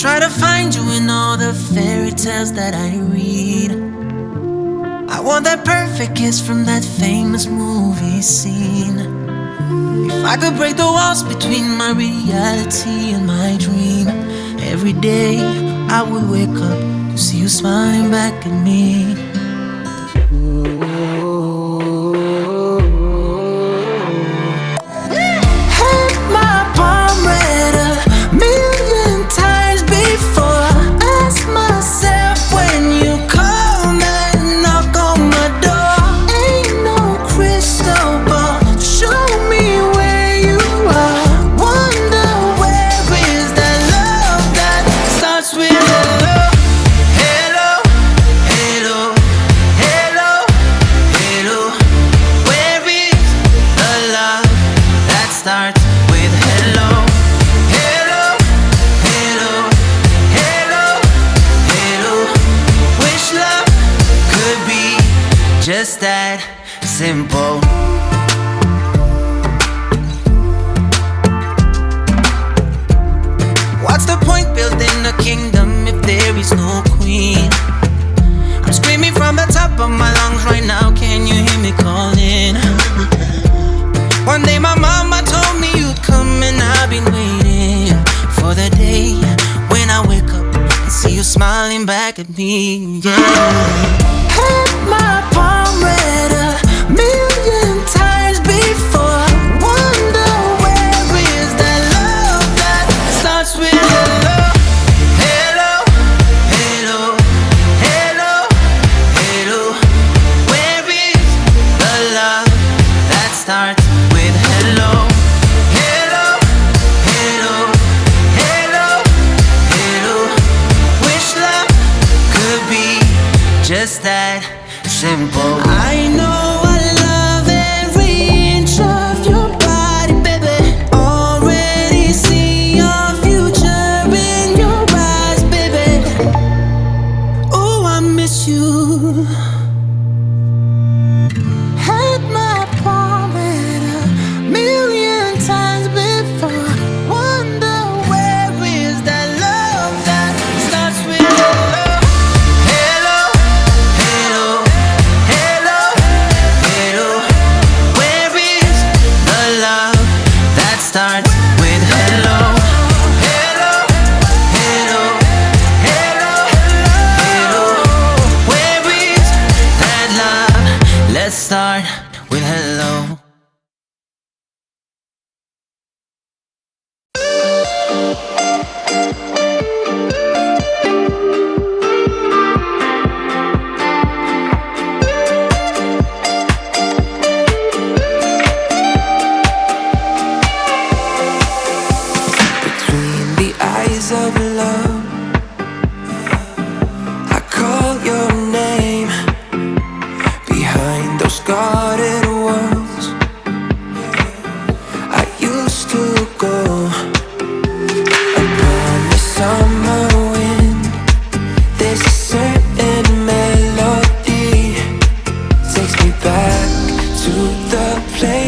Try to find you in all the fairy tales that I read. I want that perfect kiss from that famous movie scene. If I could break the walls between my reality and my dream, every day I would wake up to see you smiling back at me. Just that simple. What's the point building a kingdom if there is no queen? I'm screaming from the top of my lungs right now, can you hear me calling? One day my mama told me you'd come, and I've been waiting for the day when I wake up and see you smiling back at me, yeah. Had my palm read a million times before. Wonder where is that love that starts with hello. Hello, hello, hello, hello. Where is the love that starts with hello? Hello, hello, hello, hello. Wish love could be just that simple. I know I love every inch of your body, baby. Already see your future in your eyes, baby. Oh, I miss you. Had my palm read a million times before. Wonder where is that love that starts with hello. Hello, hello, hello, hello. Where is the love that starts with hello? Hello, hello, hello, hello. Where is that love? Let's start with hello. Between the eyes of love, I call your name. Behind those guarded walls, I used to go upon the summer wind. There's a certain melody takes me back to the place